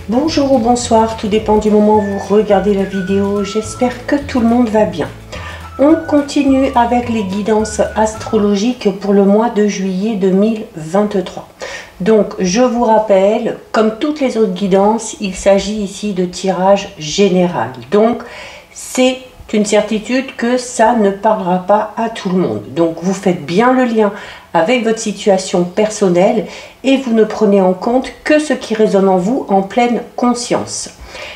Bonjour ou bonsoir, tout dépend du moment où vous regardez la vidéo. J'espère que tout le monde va bien. On continue avec les guidances astrologiques pour le mois de juillet 2023. Donc, je vous rappelle, comme toutes les autres guidances, il s'agit ici de tirage général. Donc, c'est une certitude que ça ne parlera pas à tout le monde. Donc, vous faites bien le lien avec votre situation personnelle et vous ne prenez en compte que ce qui résonne en vous en pleine conscience.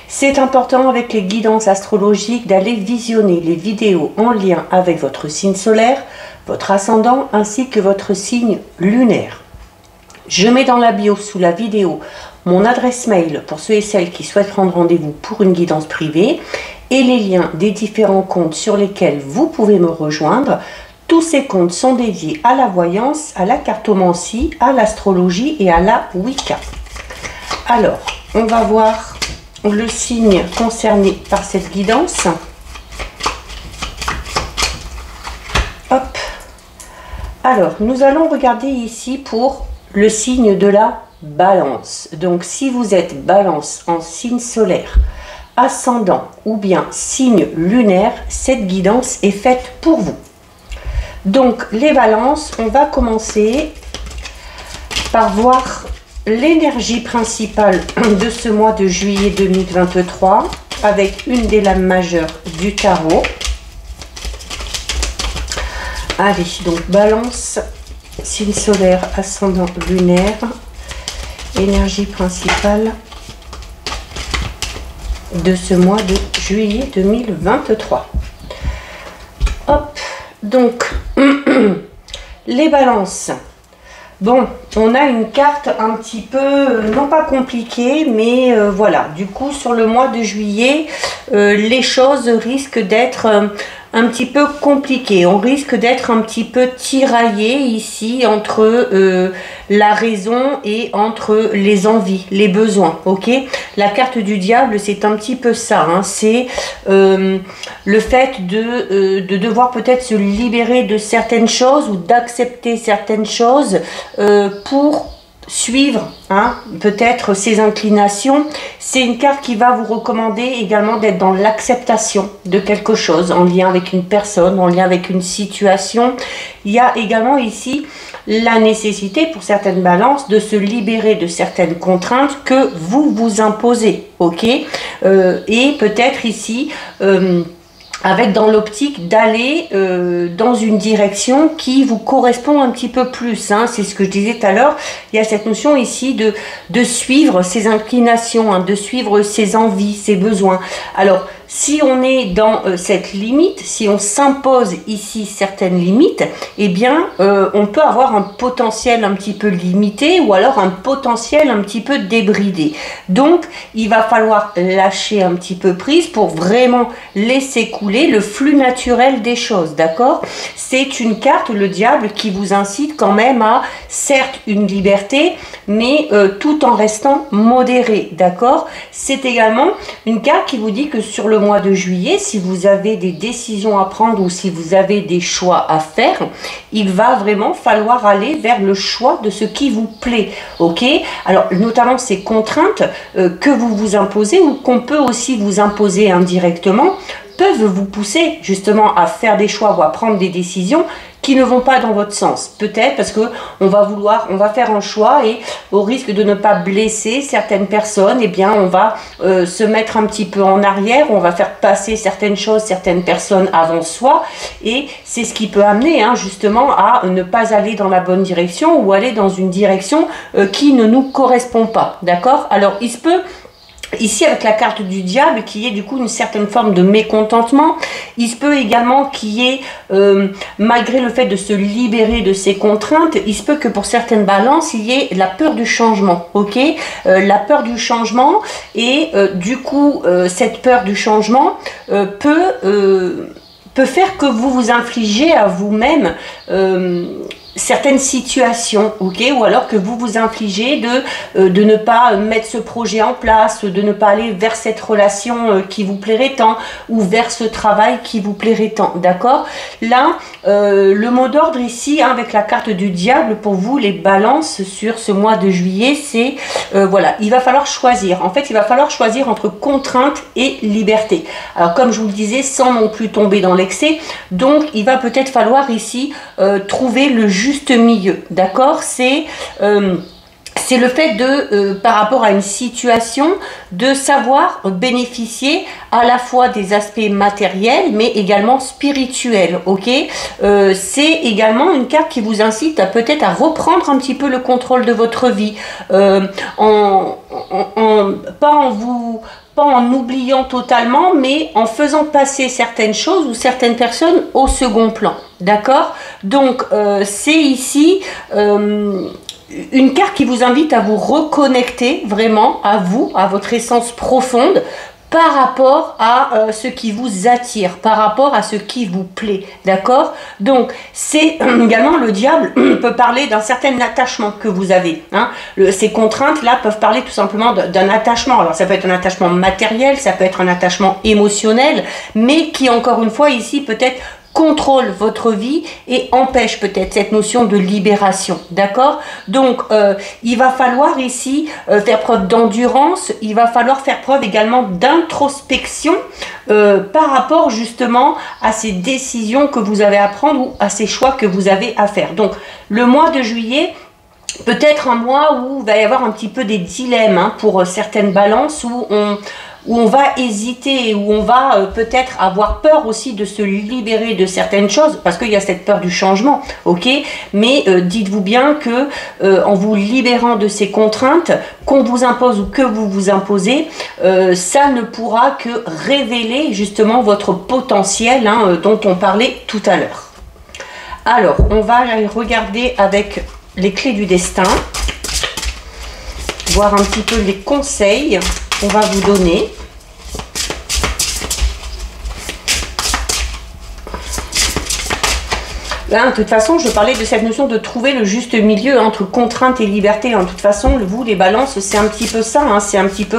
C'est important avec les guidances astrologiques d'aller visionner les vidéos en lien avec votre signe solaire, votre ascendant ainsi que votre signe lunaire. Je mets dans la bio sous la vidéo mon adresse mail pour ceux et celles qui souhaitent prendre rendez-vous pour une guidance privée et les liens des différents comptes sur lesquels vous pouvez me rejoindre. Tous ces comptes sont dédiés à la voyance, à la cartomancie, à l'astrologie et à la Wicca. Alors, on va voir le signe concerné par cette guidance. Hop. Alors, nous allons regarder ici pour le signe de la balance. Donc, si vous êtes balance en signe solaire, ascendant ou bien signe lunaire, cette guidance est faite pour vous. Donc, les balances, on va commencer par voir l'énergie principale de ce mois de juillet 2023 avec une des lames majeures du tarot. Allez, donc balance, signe solaire, ascendant lunaire, énergie principale de ce mois de juillet 2023. Hop, donc les balances. Bon, on a une carte un petit peu, non pas compliquée, mais voilà. Du coup, sur le mois de juillet, les choses risquent d'être un petit peu compliquées. On risque d'être un petit peu tiraillé ici entre la raison et entre les envies, les besoins, ok? La carte du diable, c'est un petit peu ça, hein. C'est le fait de devoir peut-être se libérer de certaines choses ou d'accepter certaines choses pour suivre peut-être ses inclinations. C'est une carte qui va vous recommander également d'être dans l'acceptation de quelque chose en lien avec une personne, en lien avec une situation. Il y a également ici la nécessité pour certaines balances de se libérer de certaines contraintes que vous vous imposez, ok, et peut-être ici avec dans l'optique d'aller dans une direction qui vous correspond un petit peu plus, hein. C'est ce que je disais tout à l'heure, il y a cette notion ici de suivre ses inclinations, hein, de suivre ses envies, ses besoins. Alors, si on est dans cette limite, si on s'impose ici certaines limites, eh bien, on peut avoir un potentiel un petit peu limité ou alors un potentiel un petit peu débridé. Donc, il va falloir lâcher un petit peu prise pour vraiment laisser couler le flux naturel des choses, d'accord? C'est une carte, le diable, qui vous incite quand même à, certes, une liberté, mais tout en restant modéré, d'accord? C'est également une carte qui vous dit que sur le mois de juillet, si vous avez des décisions à prendre ou si vous avez des choix à faire, il va vraiment falloir aller vers le choix de ce qui vous plaît, ok? Alors, notamment ces contraintes que vous vous imposez ou qu'on peut aussi vous imposer indirectement, peuvent vous pousser justement à faire des choix ou à prendre des décisions qui ne vont pas dans votre sens. Peut-être parce que on va faire un choix et au risque de ne pas blesser certaines personnes, eh bien on va se mettre un petit peu en arrière, on va faire passer certaines choses, certaines personnes avant soi et c'est ce qui peut amener justement à ne pas aller dans la bonne direction ou aller dans une direction qui ne nous correspond pas, d'accord? Alors il se peut ici avec la carte du diable qui est du coup une certaine forme de mécontentement, il se peut également qu'il y ait, malgré le fait de se libérer de ces contraintes, il se peut que pour certaines balances il y ait la peur du changement, ok, la peur du changement et du coup cette peur du changement peut faire que vous vous infligez à vous-même certaines situations, ok, ou alors que vous vous infligez de ne pas mettre ce projet en place, de ne pas aller vers cette relation qui vous plairait tant, ou vers ce travail qui vous plairait tant, d'accord? Là, le mot d'ordre ici, hein, avec la carte du diable, pour vous, les balances sur ce mois de juillet, c'est, voilà, il va falloir choisir. En fait, il va falloir choisir entre contrainte et liberté. Alors, comme je vous le disais, sans non plus tomber dans l'excès, donc il va peut-être falloir ici trouver le juste milieu, d'accord? C'est le fait de, par rapport à une situation, de savoir bénéficier à la fois des aspects matériels, mais également spirituels, ok? C'est également une carte qui vous incite à peut-être à reprendre un petit peu le contrôle de votre vie, pas en oubliant totalement, mais en faisant passer certaines choses ou certaines personnes au second plan, d'accord? Donc, c'est ici une carte qui vous invite à vous reconnecter vraiment à vous, à votre essence profonde, par rapport à ce qui vous attire, par rapport à ce qui vous plaît, d'accord? Donc, c'est également, le diable peut parler d'un certain attachement que vous avez, hein. Ces contraintes-là peuvent parler tout simplement d'un attachement. Alors, ça peut être un attachement matériel, ça peut être un attachement émotionnel, mais qui, encore une fois, ici, peut-être contrôle votre vie et empêche peut-être cette notion de libération, d'accord? Donc, il va falloir ici faire preuve d'endurance, il va falloir faire preuve également d'introspection par rapport justement à ces décisions que vous avez à prendre ou à ces choix que vous avez à faire. Donc, le mois de juillet, peut-être un mois où il va y avoir un petit peu des dilemmes, hein, pour certaines balances, où on va hésiter, où on va peut-être avoir peur aussi de se libérer de certaines choses, parce qu'il y a cette peur du changement, ok? Mais dites-vous bien que en vous libérant de ces contraintes qu'on vous impose ou que vous vous imposez, ça ne pourra que révéler justement votre potentiel, hein, dont on parlait tout à l'heure. Alors, on va regarder avec les clés du destin, voir un petit peu les conseils qu'on va vous donner. Là, de toute façon, je parlais de cette notion de trouver le juste milieu entre contrainte et liberté. De toute façon, vous, les balances, c'est un petit peu ça, hein, c'est un petit peu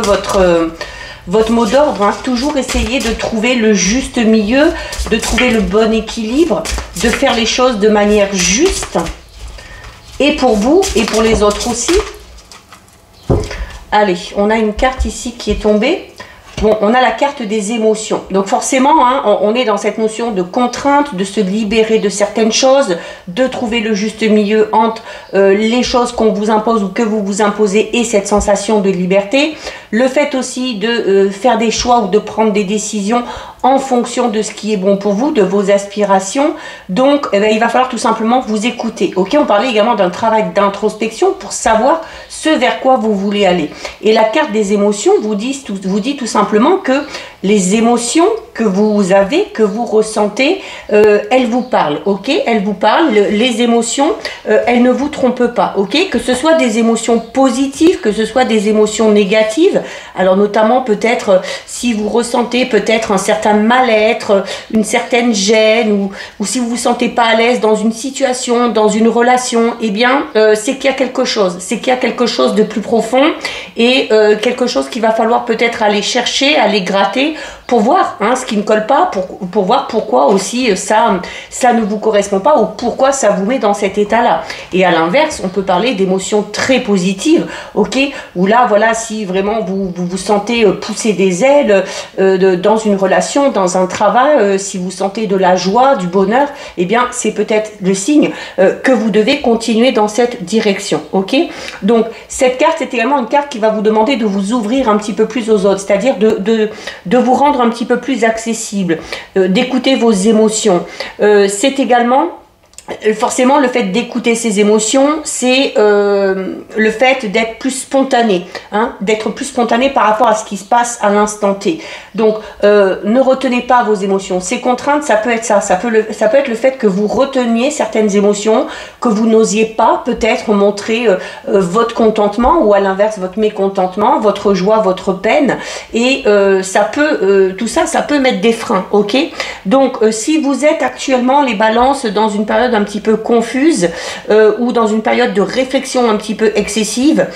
votre mot d'ordre, hein. Toujours essayer de trouver le juste milieu, de trouver le bon équilibre, de faire les choses de manière juste, et pour vous, et pour les autres aussi. Allez, on a une carte ici qui est tombée. Bon, on a la carte des émotions. Donc forcément, hein, on est dans cette notion de contrainte, de se libérer de certaines choses, de trouver le juste milieu entre les choses qu'on vous impose ou que vous vous imposez et cette sensation de liberté. Le fait aussi de faire des choix ou de prendre des décisions en fonction de ce qui est bon pour vous, de vos aspirations. Donc, eh bien, il va falloir tout simplement vous écouter. Ok, on parlait également d'un travail d'introspection pour savoir ce vers quoi vous voulez aller. Et la carte des émotions vous dit tout simplement que les émotions que vous avez, que vous ressentez, elles vous parlent, ok? Elles vous parlent, les émotions, elles ne vous trompent pas, ok? Que ce soit des émotions positives, que ce soit des émotions négatives, alors notamment peut-être si vous ressentez peut-être un certain mal-être, une certaine gêne, ou si vous vous sentez pas à l'aise dans une situation, dans une relation, eh bien, c'est qu'il y a quelque chose, c'est qu'il y a quelque chose de plus profond et quelque chose qu'il va falloir peut-être aller chercher, aller gratter, pour voir, hein, ce qui ne colle pas, pour voir pourquoi aussi ça ne vous correspond pas ou pourquoi ça vous met dans cet état-là. Et à l'inverse, on peut parler d'émotions très positives, ok, où là, voilà, si vraiment vous sentez pousser des ailes dans une relation, dans un travail, si vous sentez de la joie, du bonheur, eh bien, c'est peut-être le signe que vous devez continuer dans cette direction, ok. Donc, cette carte, c'est également une carte qui va vous demander de vous ouvrir un petit peu plus aux autres, c'est-à-dire de vous rendre un petit peu plus accessible, d'écouter vos émotions. C'est également forcément le fait d'écouter ses émotions, c'est le fait d'être plus spontané, hein, d'être plus spontané par rapport à ce qui se passe à l'instant T. Donc ne retenez pas vos émotions. Ces contraintes, ça peut être ça peut être le fait que vous reteniez certaines émotions, que vous n'osiez pas peut-être montrer votre contentement ou à l'inverse votre mécontentement, votre joie, votre peine, et ça peut tout ça, ça peut mettre des freins, ok. Donc si vous êtes actuellement les balances dans une période un un petit peu confuse ou dans une période de réflexion un petit peu excessive,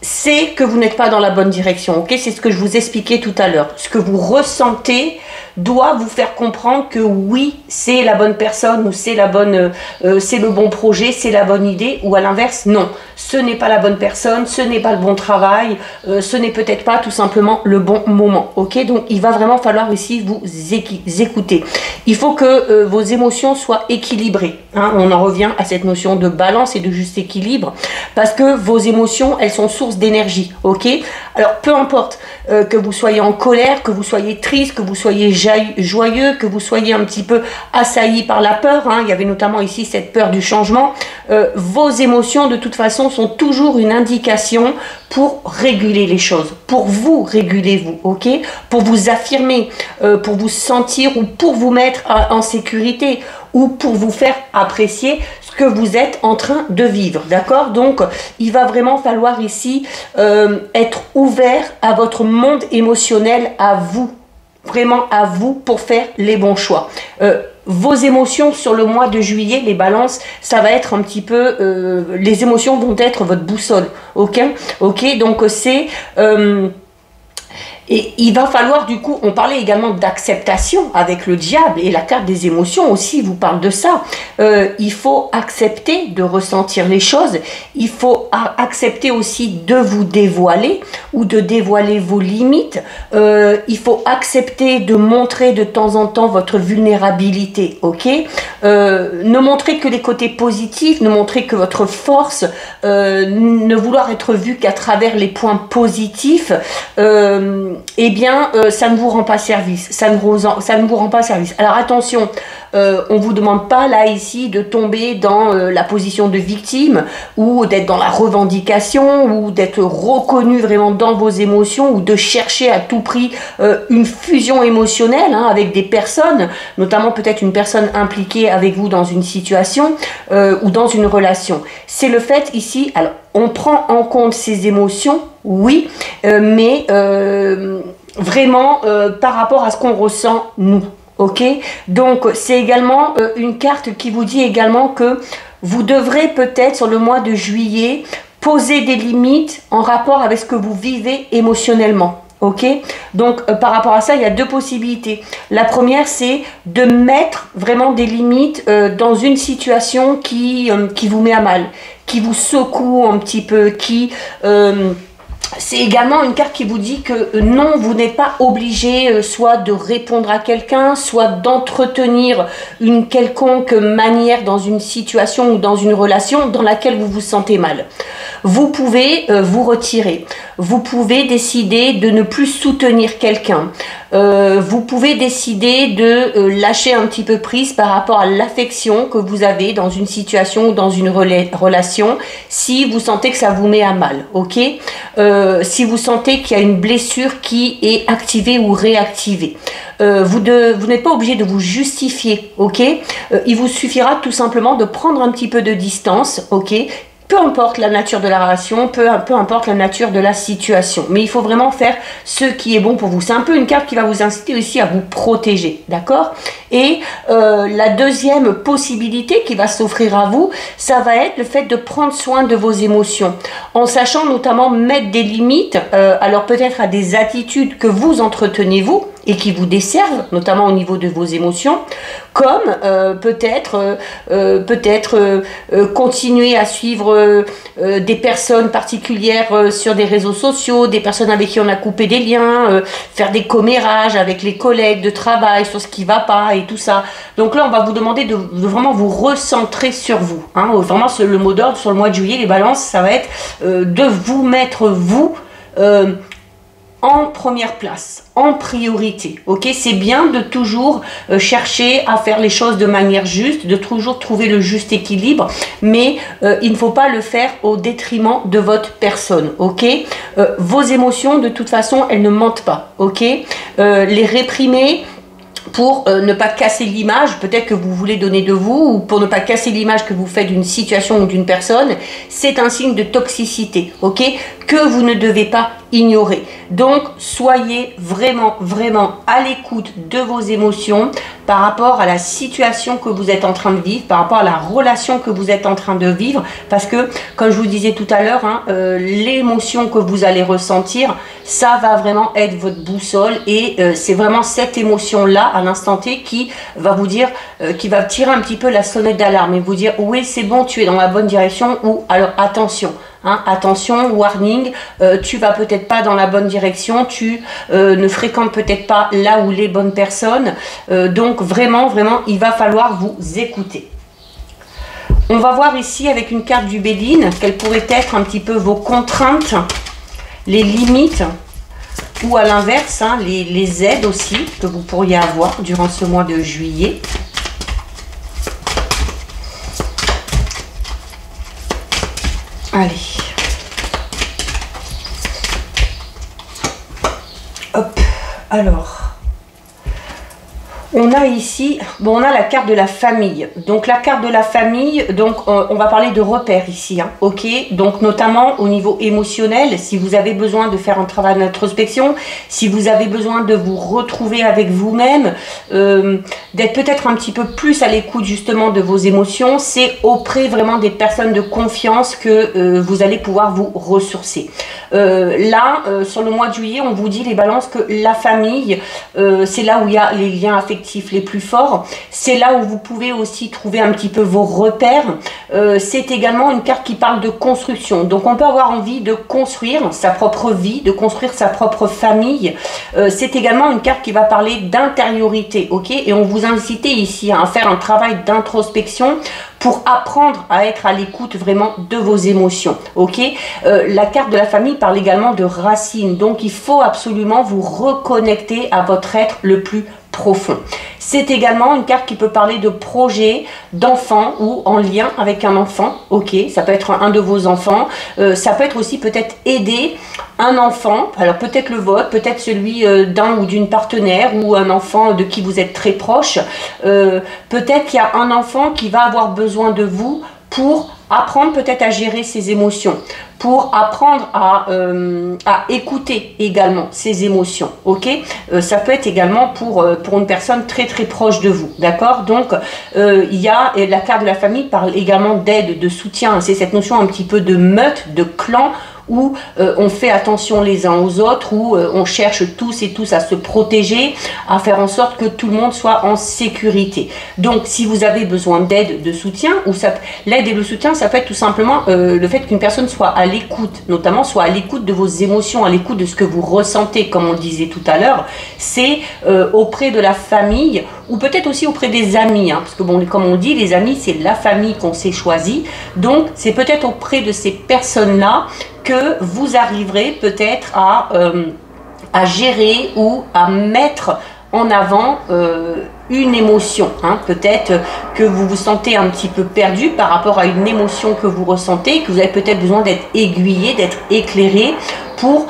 c'est que vous n'êtes pas dans la bonne direction, ok? C'est ce que je vous expliquais tout à l'heure. Ce que vous ressentez doit vous faire comprendre que oui, c'est la bonne personne ou c'est la bonne, c'est le bon projet, c'est la bonne idée, ou à l'inverse, non, ce n'est pas la bonne personne, ce n'est pas le bon travail, ce n'est peut-être pas tout simplement le bon moment, ok? Donc il va vraiment falloir ici vous écouter. Il faut que vos émotions soient équilibrées, hein? On en revient à cette notion de balance et de juste équilibre, parce que vos émotions, elles sont source d'énergie, ok? Alors peu importe que vous soyez en colère, que vous soyez triste, que vous soyez joyeux, que vous soyez un petit peu assailli par la peur, hein, il y avait notamment ici cette peur du changement, vos émotions de toute façon sont toujours une indication pour réguler les choses, pour vous réguler vous, ok, pour vous affirmer, pour vous sentir ou pour vous mettre en sécurité ou pour vous faire apprécier ce que vous êtes en train de vivre, d'accord? Donc il va vraiment falloir ici être ouvert à votre monde émotionnel, à vous, vraiment à vous, pour faire les bons choix. Vos émotions sur le mois de juillet, les balances, ça va être un petit peu, les émotions vont être votre boussole, ok? Ok, donc c'est... et il va falloir du coup, on parlait également d'acceptation avec le diable et la carte des émotions aussi vous parle de ça. Il faut accepter de ressentir les choses, il faut accepter aussi de vous dévoiler ou de dévoiler vos limites. Il faut accepter de montrer de temps en temps votre vulnérabilité, ok? Ne montrer que les côtés positifs, ne montrer que votre force, ne vouloir être vu qu'à travers les points positifs. Eh bien, ça ne vous rend pas service. Ça ne vous rend pas service. Alors attention, on ne vous demande pas là ici de tomber dans la position de victime ou d'être dans la revendication ou d'être reconnu vraiment dans vos émotions ou de chercher à tout prix une fusion émotionnelle hein, avec des personnes, notamment peut-être une personne impliquée avec vous dans une situation ou dans une relation. C'est le fait ici, alors on prend en compte ces émotions, oui, mais vraiment par rapport à ce qu'on ressent nous. Ok, donc c'est également une carte qui vous dit également que vous devrez peut-être sur le mois de juillet poser des limites en rapport avec ce que vous vivez émotionnellement. Ok, donc par rapport à ça, il y a deux possibilités. La première, c'est de mettre vraiment des limites dans une situation qui vous met à mal, qui vous secoue un petit peu, qui... c'est également une carte qui vous dit que non, vous n'êtes pas obligé soit de répondre à quelqu'un, soit d'entretenir une quelconque manière dans une situation ou dans une relation dans laquelle vous vous sentez mal. Vous pouvez vous retirer. Vous pouvez décider de ne plus soutenir quelqu'un. Vous pouvez décider de lâcher un petit peu prise par rapport à l'affection que vous avez dans une situation ou dans une relation si vous sentez que ça vous met à mal, ok? Si vous sentez qu'il y a une blessure qui est activée ou réactivée. Vous n'êtes pas obligé de vous justifier, ok? Il vous suffira tout simplement de prendre un petit peu de distance, ok? Peu importe la nature de la relation, peu importe la nature de la situation. Mais il faut vraiment faire ce qui est bon pour vous. C'est un peu une carte qui va vous inciter aussi à vous protéger, d'accord? Et la deuxième possibilité qui va s'offrir à vous, ça va être le fait de prendre soin de vos émotions. En sachant notamment mettre des limites, alors peut-être à des attitudes que vous entretenez vous, et qui vous desservent, notamment au niveau de vos émotions, comme peut-être continuer à suivre des personnes particulières sur des réseaux sociaux, des personnes avec qui on a coupé des liens, faire des commérages avec les collègues de travail sur ce qui ne va pas et tout ça. Donc là, on va vous demander de vraiment vous recentrer sur vous. Hein. Vraiment, le mot d'ordre sur le mois de juillet, les balances, ça va être de vous mettre vous en première place, en priorité, ok? C'est bien de toujours chercher à faire les choses de manière juste, de toujours trouver le juste équilibre, mais il ne faut pas le faire au détriment de votre personne, ok? Vos émotions, de toute façon, elles ne mentent pas, ok? Les réprimer pour ne pas casser l'image peut-être que vous voulez donner de vous, ou pour ne pas casser l'image que vous faites d'une situation ou d'une personne, c'est un signe de toxicité, ok? Que vous ne devez pas ignorer. Donc, soyez vraiment, vraiment à l'écoute de vos émotions par rapport à la situation que vous êtes en train de vivre, par rapport à la relation que vous êtes en train de vivre, parce que, comme je vous disais tout à l'heure, hein, l'émotion que vous allez ressentir, ça va vraiment être votre boussole, et c'est vraiment cette émotion-là, à l'instant T, qui va vous dire, qui va tirer un petit peu la sonnette d'alarme et vous dire, oui, c'est bon, tu es dans la bonne direction, ou alors attention. Hein, attention, warning, tu vas peut-être pas dans la bonne direction, tu ne fréquentes peut-être pas là où les bonnes personnes, donc vraiment, vraiment, il va falloir vous écouter. On va voir ici avec une carte du Bédine, quelles pourraient être un petit peu vos contraintes, les limites, ou à l'inverse, hein, les aides aussi que vous pourriez avoir durant ce mois de juillet. Allez. Hop, alors. On a ici, bon, on a la carte de la famille. Donc la carte de la famille, donc on va parler de repères ici, hein, ok. Donc notamment au niveau émotionnel, si vous avez besoin de faire un travail d'introspection, si vous avez besoin de vous retrouver avec vous-même, d'être peut-être un petit peu plus à l'écoute justement de vos émotions, c'est auprès vraiment des personnes de confiance que vous allez pouvoir vous ressourcer. Là, sur le mois de juillet, on vous dit les balances que la famille, c'est là où il y a les liens affectifs les plus forts, c'est là où vous pouvez aussi trouver un petit peu vos repères. C'est également une carte qui parle de construction, donc on peut avoir envie de construire sa propre vie, de construire sa propre famille. C'est également une carte qui va parler d'intériorité, ok, et on vous incite ici à faire un travail d'introspection pour apprendre à être à l'écoute vraiment de vos émotions, ok. La carte de la famille parle également de racines, donc il faut absolument vous reconnecter à votre être le plus profond. C'est également une carte qui peut parler de projet, d'enfant ou en lien avec un enfant, ok, ça peut être un de vos enfants, ça peut être aussi peut-être aider un enfant, alors peut-être le vôtre, peut-être celui d'un ou d'une partenaire, ou un enfant de qui vous êtes très proche, peut-être qu'il y a un enfant qui va avoir besoin de vous pour apprendre peut-être à gérer ses émotions, pour apprendre à écouter également ses émotions, ok. Ça peut être également pour une personne très très proche de vous, d'accord. Donc il y a, et la carte de la famille parle également d'aide, de soutien, c'est cette notion un petit peu de meute, de clan, où on fait attention les uns aux autres, où on cherche tous et tous à se protéger, à faire en sorte que tout le monde soit en sécurité. Donc si vous avez besoin d'aide, de soutien, ou l'aide et le soutien, ça peut être tout simplement le fait qu'une personne soit à l'écoute, notamment soit à l'écoute de vos émotions, à l'écoute de ce que vous ressentez, comme on le disait tout à l'heure. C'est auprès de la famille, ou peut-être aussi auprès des amis, hein, parce que bon, comme on dit, les amis, c'est la famille qu'on s'est choisi. Donc c'est peut-être auprès de ces personnes-là que vous arriverez peut-être à gérer ou à mettre en avant une émotion, hein. Peut-être que vous vous sentez un petit peu perdu par rapport à une émotion que vous ressentez, que vous avez peut-être besoin d'être aiguillé, d'être éclairé pour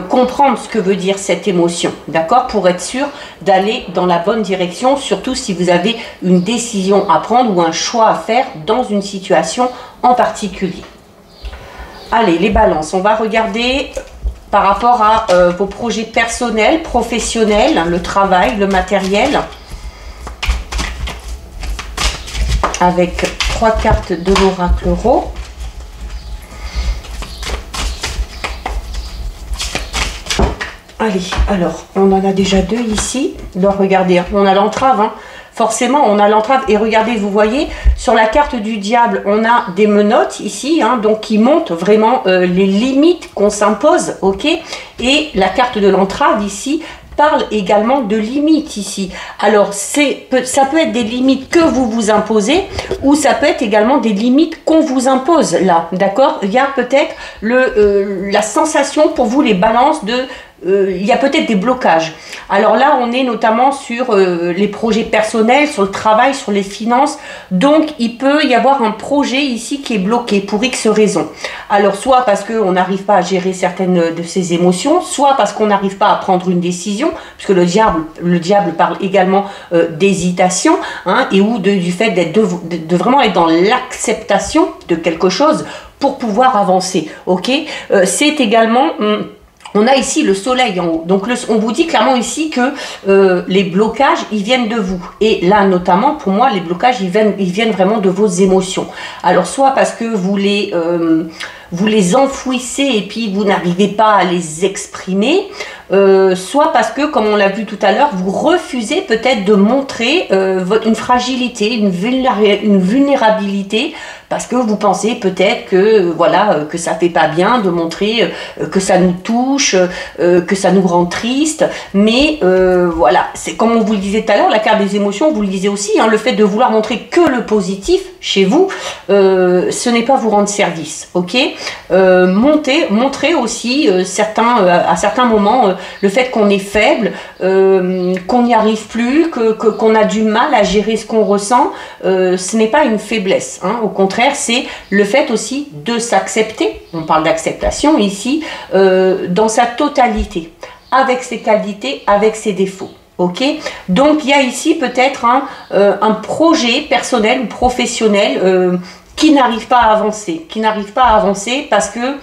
comprendre ce que veut dire cette émotion, d'accord, pour être sûr d'aller dans la bonne direction, surtout si vous avez une décision à prendre ou un choix à faire dans une situation en particulier. Allez, les balances, on va regarder par rapport à vos projets personnels, professionnels, le travail, le matériel. Avec 3 cartes de l'oracle Tarot. Allez, alors, on en a déjà 2 ici. Donc, regardez, on a l'entrave, hein. Forcément, on a l'entrave. Et regardez, vous voyez, sur la carte du diable, on a des menottes ici, hein, donc qui montrent vraiment les limites qu'on s'impose, ok. Et la carte de l'entrave ici parle également de limites ici. Alors, ça peut être des limites que vous vous imposez, ou ça peut être également des limites qu'on vous impose là, d'accord. Il y a peut-être la sensation pour vous, les balances, de il y a peut-être des blocages. Alors là, on est notamment sur les projets personnels, sur le travail, sur les finances. Donc, il peut y avoir un projet ici qui est bloqué pour X raisons. Alors, soit parce qu'on n'arrive pas à gérer certaines de ses émotions, soit parce qu'on n'arrive pas à prendre une décision, puisque le diable parle également d'hésitation, hein, et ou du fait de vraiment être dans l'acceptation de quelque chose pour pouvoir avancer. Ok, c'est également on a ici le soleil en haut. Donc on vous dit clairement ici que les blocages, ils viennent de vous. Et là, notamment, pour moi, les blocages, ils viennent vraiment de vos émotions. Alors, soit parce que vous les enfouissez et puis vous n'arrivez pas à les exprimer, soit parce que, comme on l'a vu tout à l'heure, vous refusez peut-être de montrer une fragilité, une vulnérabilité, parce que vous pensez peut-être que voilà, que ça fait pas bien de montrer que ça nous touche, que ça nous rend triste. Mais voilà, c'est comme on vous le disait tout à l'heure, la carte des émotions, vous le disiez aussi, hein, le fait de vouloir montrer que le positif chez vous, ce n'est pas vous rendre service, ok. Montrer aussi à certains moments le fait qu'on est faible, qu'on n'y arrive plus, qu'on a du mal à gérer ce qu'on ressent, ce n'est pas une faiblesse, hein. Au contraire, c'est le fait aussi de s'accepter, on parle d'acceptation ici, dans sa totalité, avec ses qualités, avec ses défauts. Ok, donc il y a ici peut-être un projet personnel ou professionnel qui n'arrive pas à avancer, parce que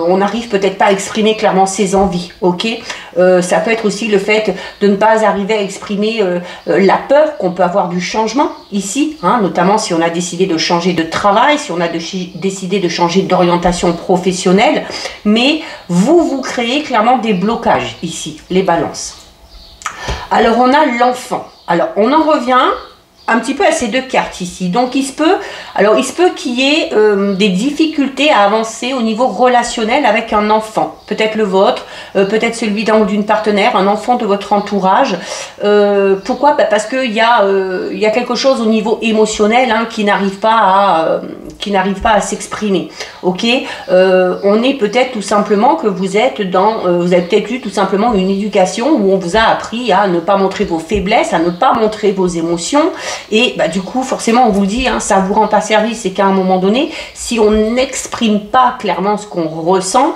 on n'arrive peut-être pas à exprimer clairement ses envies. Ok, ça peut être aussi le fait de ne pas arriver à exprimer la peur qu'on peut avoir du changement ici, hein, notamment si on a décidé de changer de travail, si on a décidé de changer d'orientation professionnelle, mais vous créez clairement des blocages ici, les balances. Alors on a l'enfant. Alors on en revient un petit peu à ces deux cartes ici. Donc il se peut qu'il y ait des difficultés à avancer au niveau relationnel avec un enfant, peut-être le vôtre, peut-être celui d'un ou d'une partenaire, un enfant de votre entourage. Pourquoi? Parce qu'il y a quelque chose au niveau émotionnel, hein, qui n'arrive pas à s'exprimer. Ok, on est peut-être tout simplement que vous avez peut-être eu tout simplement une éducation où on vous a appris à ne pas montrer vos faiblesses, à ne pas montrer vos émotions. Et bah, du coup, forcément, on vous dit, hein, ça ne vous rend pas service, et qu'à un moment donné, si on n'exprime pas clairement ce qu'on ressent,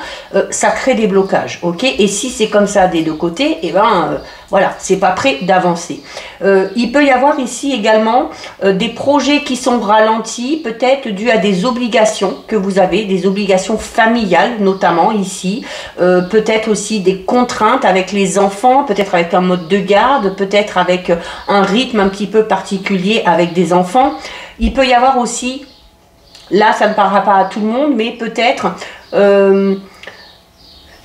ça crée des blocages. Ok, et si c'est comme ça des deux côtés, et ben voilà, c'est pas prêt d'avancer. Il peut y avoir ici également des projets qui sont ralentis, peut-être dû à des obligations que vous avez, des obligations familiales notamment ici, peut-être aussi des contraintes avec les enfants, peut-être avec un mode de garde, peut-être avec un rythme un petit peu particulier avec des enfants. Il peut y avoir aussi, là ça ne parlera pas à tout le monde, mais peut-être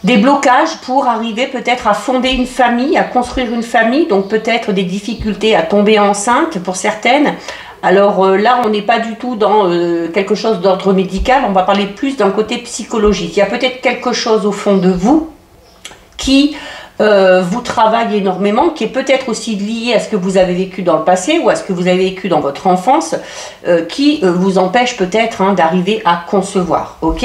des blocages pour arriver peut-être à fonder une famille, à construire une famille, donc peut-être des difficultés à tomber enceinte pour certaines. Alors là, on n'est pas du tout dans quelque chose d'ordre médical, on va parler plus d'un côté psychologique. Il y a peut-être quelque chose au fond de vous qui vous travaille énormément, qui est peut-être aussi lié à ce que vous avez vécu dans le passé ou à ce que vous avez vécu dans votre enfance, qui vous empêche peut-être d'arriver à concevoir. Ok ?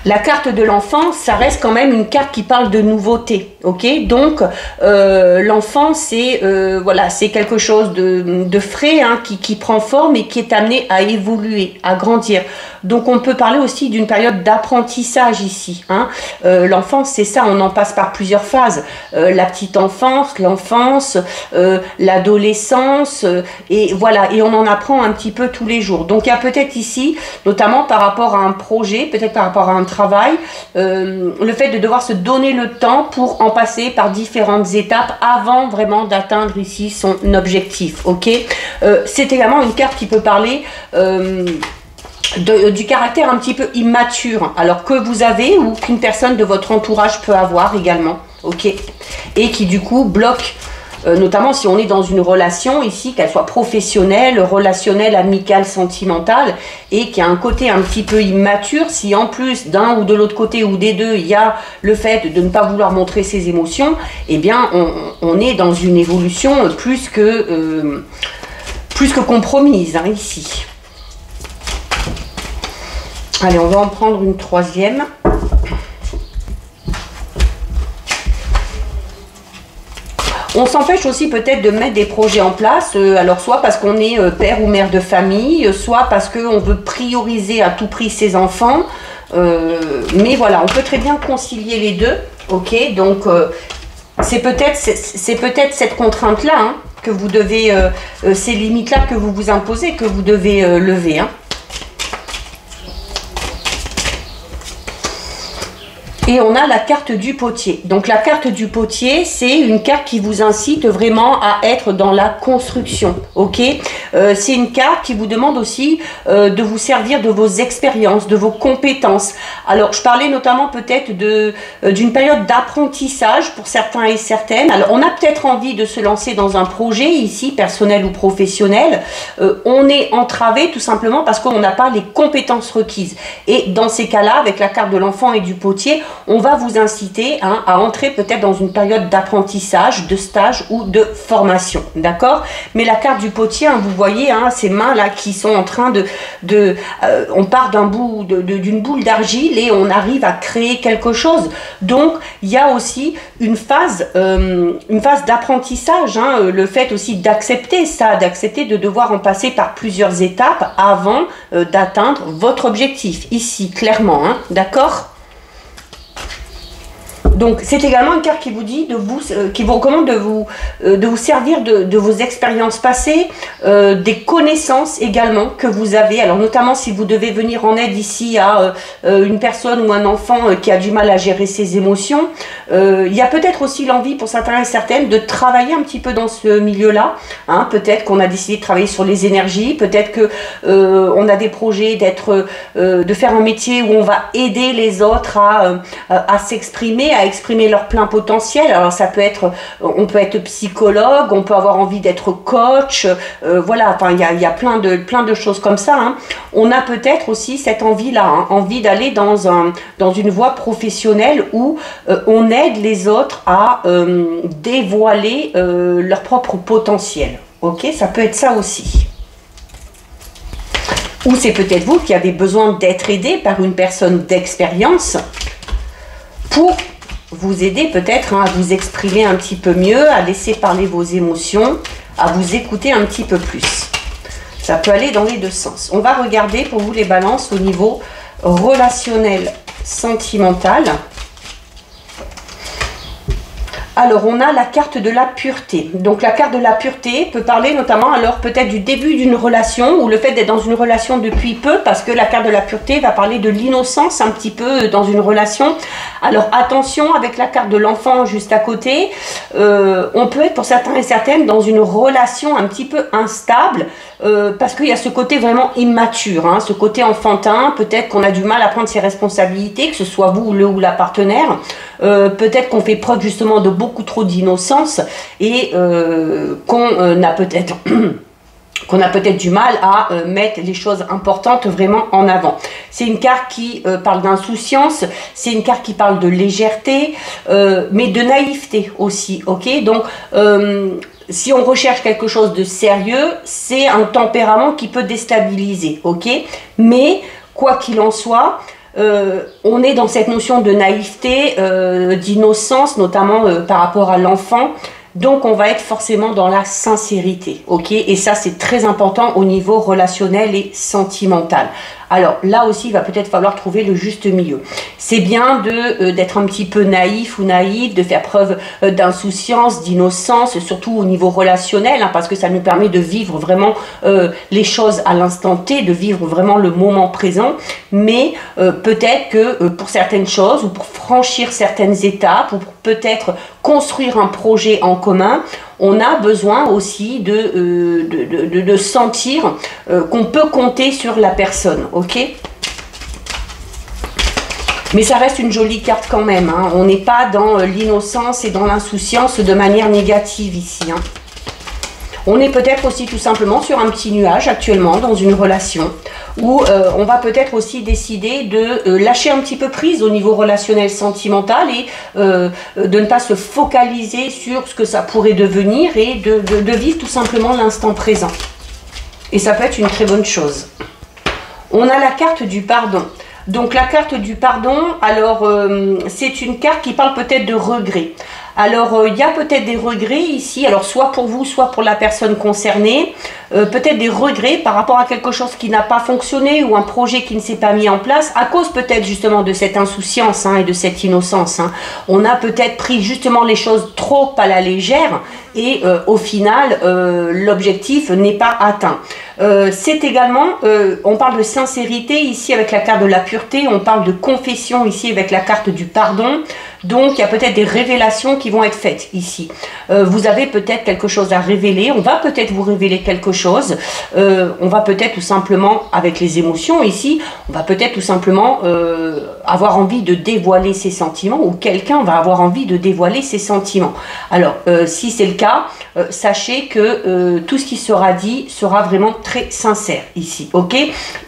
La carte de l'enfant, ça reste quand même une carte qui parle de nouveauté, ok? Donc, l'enfant, c'est voilà, c'est quelque chose de frais, hein, qui prend forme et qui est amené à évoluer, à grandir. Donc, on peut parler aussi d'une période d'apprentissage ici. Hein. L'enfance, c'est ça, on en passe par plusieurs phases. La petite enfance, l'enfance, l'adolescence, et voilà, et on en apprend un petit peu tous les jours. Donc, il y a peut-être ici, notamment par rapport à un projet, peut-être par rapport à un travail, le fait de devoir se donner le temps pour en passer par différentes étapes avant vraiment d'atteindre ici son objectif. Ok, c'est également une carte qui peut parler du caractère un petit peu immature, alors que vous avez ou qu'une personne de votre entourage peut avoir également. Ok, et qui du coup bloque. Notamment si on est dans une relation ici, qu'elle soit professionnelle, relationnelle, amicale, sentimentale, et qu'il y a un côté un petit peu immature, si en plus d'un ou de l'autre côté ou des deux, il y a le fait de ne pas vouloir montrer ses émotions, eh bien on est dans une évolution plus que compromise, hein, ici. Allez, on va en prendre une troisième. On s'empêche aussi peut-être de mettre des projets en place, alors soit parce qu'on est père ou mère de famille, soit parce qu'on veut prioriser à tout prix ses enfants, mais voilà, on peut très bien concilier les deux, ok, donc c'est peut-être cette contrainte-là, hein, que vous devez, ces limites-là que vous vous imposez, que vous devez lever, hein. Et on a la carte du potier. Donc la carte du potier, c'est une carte qui vous incite vraiment à être dans la construction. Ok, c'est une carte qui vous demande aussi de vous servir de vos expériences, de vos compétences. Alors je parlais notamment peut-être d'une période d'apprentissage pour certains et certaines. Alors on a peut-être envie de se lancer dans un projet ici, personnel ou professionnel. On est entravé tout simplement parce qu'on n'a pas les compétences requises. Et dans ces cas-là, avec la carte de l'enfant et du potier, on va vous inciter à entrer peut-être dans une période d'apprentissage, de stage ou de formation, d'accord? Mais la carte du potier, vous voyez, ces mains-là qui sont en train on part d'une boule d'argile et on arrive à créer quelque chose. Donc, il y a aussi une phase d'apprentissage, le fait aussi d'accepter ça, d'accepter de devoir en passer par plusieurs étapes avant d'atteindre votre objectif, ici, clairement, d'accord? Donc c'est également une carte qui vous dit qui vous recommande de vous servir de vos expériences passées, des connaissances également que vous avez. Alors notamment si vous devez venir en aide ici à une personne ou un enfant qui a du mal à gérer ses émotions. Il y a peut-être aussi l'envie pour certains et certaines de travailler un petit peu dans ce milieu-là. Peut-être qu'on a décidé de travailler sur les énergies, peut-être que on a des projets de faire un métier où on va aider les autres à s'exprimer, à exprimer leur plein potentiel. Alors ça peut être, on peut être psychologue, on peut avoir envie d'être coach, voilà, enfin il y a plein de choses comme ça. On a peut-être aussi cette envie-là, envie d'aller dans une voie professionnelle où on aide les autres à dévoiler leur propre potentiel. Ok, ça peut être ça aussi. Ou c'est peut-être vous qui avez besoin d'être aidé par une personne d'expérience pour vous aider peut-être à vous exprimer un petit peu mieux, à laisser parler vos émotions, à vous écouter un petit peu plus. Ça peut aller dans les deux sens. On va regarder pour vous les balances au niveau relationnel, sentimental. Alors, on a la carte de la pureté. Donc, la carte de la pureté peut parler notamment, alors peut-être du début d'une relation ou le fait d'être dans une relation depuis peu, parce que la carte de la pureté va parler de l'innocence un petit peu dans une relation. Alors, attention avec la carte de l'enfant juste à côté. On peut être pour certains et certaines dans une relation un petit peu instable parce qu'il y a ce côté vraiment immature, ce côté enfantin. Peut-être qu'on a du mal à prendre ses responsabilités, que ce soit vous, le ou la partenaire. Peut-être qu'on fait preuve justement de beaucoup trop d'innocence et qu'on a peut-être du mal à mettre les choses importantes vraiment en avant. C'est une carte qui parle d'insouciance, c'est une carte qui parle de légèreté, mais de naïveté aussi, ok? Donc, si on recherche quelque chose de sérieux, c'est un tempérament qui peut déstabiliser, ok? Mais, quoi qu'il en soit, on est dans cette notion de naïveté, d'innocence, notamment par rapport à l'enfant. Donc, on va être forcément dans la sincérité, ok? Et ça, c'est très important au niveau relationnel et sentimental. Alors, là aussi, il va peut-être falloir trouver le juste milieu. C'est bien d'être un petit peu naïf ou naïve, de faire preuve d'insouciance, d'innocence, surtout au niveau relationnel, parce que ça nous permet de vivre vraiment les choses à l'instant T, de vivre vraiment le moment présent. Mais peut-être que pour certaines choses, ou pour franchir certaines étapes, ou pour peut-être construire un projet en commun, on a besoin aussi de sentir qu'on peut compter sur la personne, ok? Mais ça reste une jolie carte quand même, on n'est pas dans l'innocence et dans l'insouciance de manière négative ici. On est peut-être aussi tout simplement sur un petit nuage actuellement dans une relation où on va peut-être aussi décider de lâcher un petit peu prise au niveau relationnel sentimental et de ne pas se focaliser sur ce que ça pourrait devenir et de vivre tout simplement l'instant présent. Et ça peut être une très bonne chose. On a la carte du pardon. Donc la carte du pardon, alors c'est une carte qui parle peut-être de regret. Alors il y a peut-être des regrets ici, alors soit pour vous, soit pour la personne concernée, peut-être des regrets par rapport à quelque chose qui n'a pas fonctionné ou un projet qui ne s'est pas mis en place, à cause peut-être justement de cette insouciance et de cette innocence. On a peut-être pris justement les choses trop à la légère et au final l'objectif n'est pas atteint. C'est également, on parle de sincérité ici avec la carte de la pureté, on parle de confession ici avec la carte du pardon. Donc, il y a peut-être des révélations qui vont être faites ici. Vous avez peut-être quelque chose à révéler. On va peut-être vous révéler quelque chose. On va peut-être tout simplement, avec les émotions ici, on va peut-être tout simplement avoir envie de dévoiler ses sentiments ou quelqu'un va avoir envie de dévoiler ses sentiments. Alors, si c'est le cas, sachez que tout ce qui sera dit sera vraiment très sincère ici. Ok?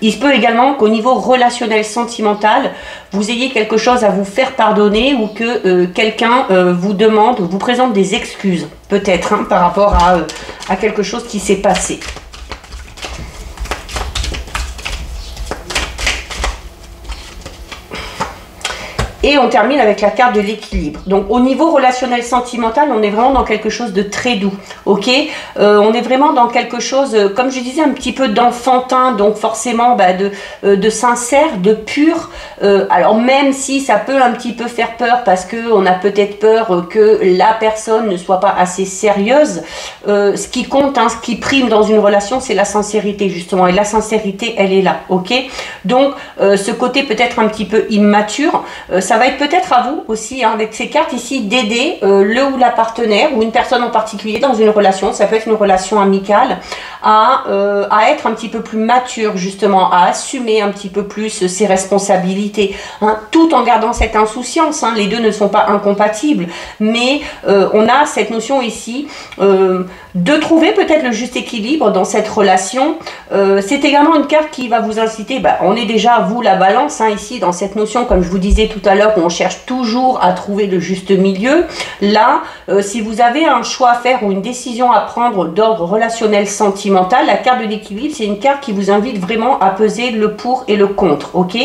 Il se peut également qu'au niveau relationnel sentimental, vous ayez quelque chose à vous faire pardonner ou que quelqu'un vous demande, vous présente des excuses, peut-être, hein, par rapport à quelque chose qui s'est passé. Et on termine avec la carte de l'équilibre. Donc au niveau relationnel sentimental, on est vraiment dans quelque chose de très doux. Ok, on est vraiment dans quelque chose, comme je disais, un petit peu d'enfantin, donc forcément de sincère, de pur. Alors même si ça peut un petit peu faire peur, parce qu'on a peut-être peur que la personne ne soit pas assez sérieuse, ce qui compte, hein, ce qui prime dans une relation, c'est la sincérité justement. Et la sincérité, elle est là. Ok, donc ce côté peut-être un petit peu immature, ça va être peut-être à vous aussi, hein, avec ces cartes ici, d'aider le ou la partenaire ou une personne en particulier dans une relation, ça peut être une relation amicale, à être un petit peu plus mature justement, à assumer un petit peu plus ses responsabilités, hein, tout en gardant cette insouciance, hein, les deux ne sont pas incompatibles, mais on a cette notion ici de trouver peut-être le juste équilibre dans cette relation. C'est également une carte qui va vous inciter, on est déjà vous la balance, hein, ici dans cette notion, comme je vous disais tout à l'heure, on cherche toujours à trouver le juste milieu. Là, si vous avez un choix à faire ou une décision à prendre d'ordre relationnel sentimental, la carte de l'équilibre, c'est une carte qui vous invite vraiment à peser le pour et le contre. Ok,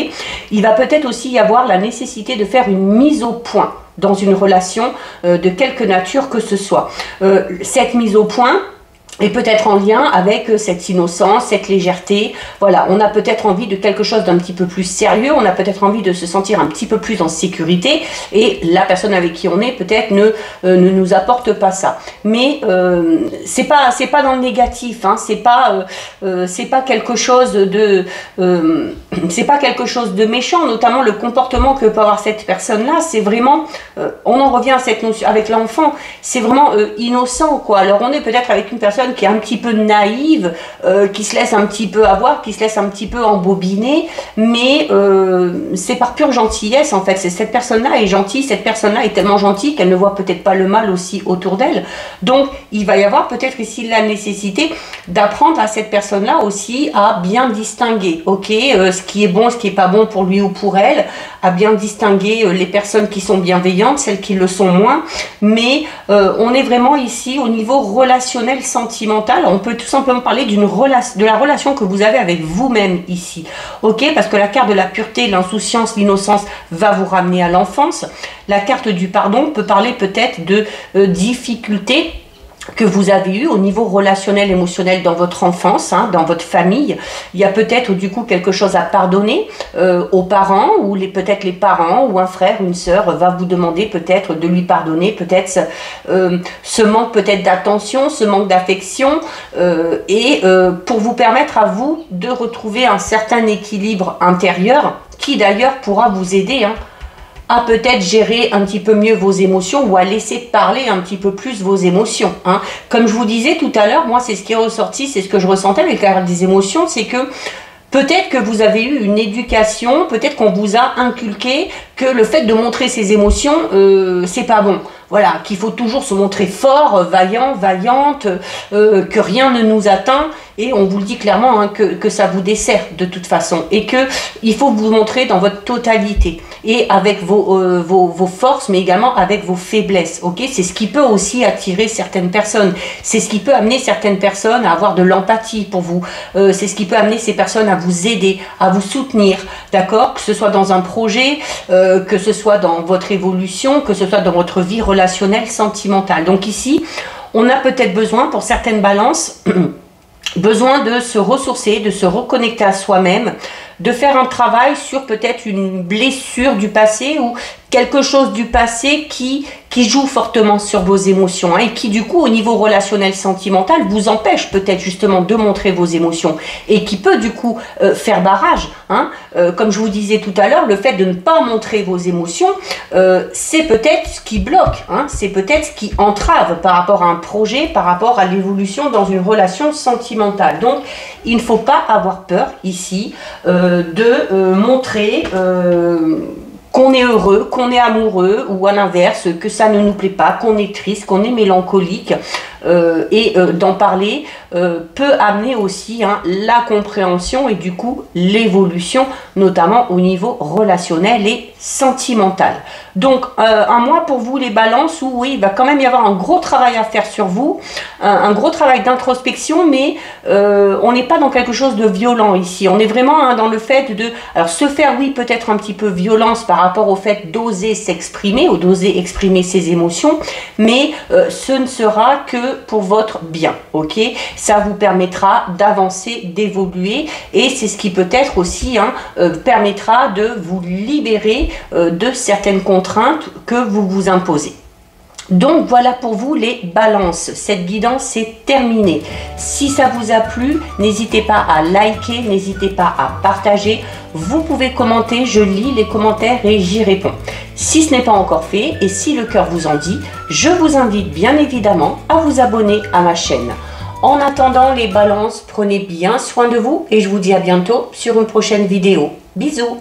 il va peut-être aussi y avoir la nécessité de faire une mise au point dans une relation de quelque nature que ce soit. Cette mise au point et peut-être en lien avec cette innocence, cette légèreté. Voilà, on a peut-être envie de quelque chose d'un petit peu plus sérieux, on a peut-être envie de se sentir un petit peu plus en sécurité, et la personne avec qui on est peut-être ne nous apporte pas ça. Mais c'est pas dans le négatif, hein, c'est pas quelque chose de c'est pas quelque chose de méchant, notamment le comportement que peut avoir cette personne-là, c'est vraiment, on en revient à cette notion avec l'enfant, c'est vraiment innocent, quoi. Alors on est peut-être avec une personne qui est un petit peu naïve, qui se laisse un petit peu avoir, qui se laisse un petit peu embobiner, mais c'est par pure gentillesse en fait. Cette personne-là est gentille, cette personne-là est tellement gentille qu'elle ne voit peut-être pas le mal aussi autour d'elle. Donc il va y avoir peut-être ici la nécessité d'apprendre à cette personne-là aussi à bien distinguer, ok, ce qui est bon, ce qui est pas bon pour lui ou pour elle, à bien distinguer les personnes qui sont bienveillantes, celles qui le sont moins, mais on est vraiment ici au niveau relationnel sentimental. On peut tout simplement parler de la relation que vous avez avec vous-même ici, ok, parce que la carte de la pureté, l'insouciance, l'innocence va vous ramener à l'enfance. La carte du pardon peut parler peut-être de difficultés que vous avez eu au niveau relationnel, émotionnel dans votre enfance, hein, dans votre famille. Il y a peut-être du coup quelque chose à pardonner aux parents, ou peut-être les parents, ou un frère, une sœur va vous demander peut-être de lui pardonner, peut-être ce manque peut-être d'attention, ce manque d'affection, pour vous permettre à vous de retrouver un certain équilibre intérieur, qui d'ailleurs pourra vous aider, hein, à peut-être gérer un petit peu mieux vos émotions, ou à laisser parler un petit peu plus vos émotions, hein. Comme je vous disais tout à l'heure, moi c'est ce qui est ressorti, c'est ce que je ressentais avec la carte des émotions, c'est que peut-être que vous avez eu une éducation, peut-être qu'on vous a inculqué que le fait de montrer ses émotions, c'est pas bon. Voilà, qu'il faut toujours se montrer fort, vaillant, vaillante, que rien ne nous atteint, et on vous le dit clairement, hein, que ça vous dessert de toute façon, et que il faut vous montrer dans votre totalité, et avec vos forces, mais également avec vos faiblesses, ok. C'est ce qui peut aussi attirer certaines personnes, c'est ce qui peut amener certaines personnes à avoir de l'empathie pour vous, c'est ce qui peut amener ces personnes à vous aider, à vous soutenir, d'accord, que ce soit dans un projet, que ce soit dans votre évolution, que ce soit dans votre vie relationnelle, sentimentale. Donc ici, on a peut-être besoin, pour certaines balances, besoin de se ressourcer, de se reconnecter à soi-même, de faire un travail sur peut-être une blessure du passé, ou quelque chose du passé qui qui joue fortement sur vos émotions, hein, et qui du coup au niveau relationnel sentimental vous empêche peut-être justement de montrer vos émotions et qui peut du coup faire barrage, hein. Comme je vous disais tout à l'heure, le fait de ne pas montrer vos émotions, c'est peut-être ce qui bloque, hein, c'est peut-être ce qui entrave par rapport à un projet, par rapport à l'évolution dans une relation sentimentale. Donc il ne faut pas avoir peur ici de montrer qu'on est heureux, qu'on est amoureux, ou à l'inverse, que ça ne nous plaît pas, qu'on est triste, qu'on est mélancolique. D'en parler peut amener aussi, hein, la compréhension et du coup l'évolution, notamment au niveau relationnel et sentimental. Donc un mois pour vous les balances où oui, il va quand même y avoir un gros travail à faire sur vous, un gros travail d'introspection, mais on n'est pas dans quelque chose de violent ici, on est vraiment, hein, dans le fait de, alors se faire, oui, peut-être un petit peu violence par rapport au fait d'oser s'exprimer ou d'oser exprimer ses émotions, mais ce ne sera que pour votre bien, ok? Ça vous permettra d'avancer, d'évoluer, et c'est ce qui peut-être aussi, hein, permettra de vous libérer de certaines contraintes que vous vous imposez. Donc voilà pour vous les balances, cette guidance est terminée. Si ça vous a plu, n'hésitez pas à liker, n'hésitez pas à partager, vous pouvez commenter, je lis les commentaires et j'y réponds. Si ce n'est pas encore fait et si le cœur vous en dit, je vous invite bien évidemment à vous abonner à ma chaîne. En attendant les balances, prenez bien soin de vous et je vous dis à bientôt sur une prochaine vidéo. Bisous!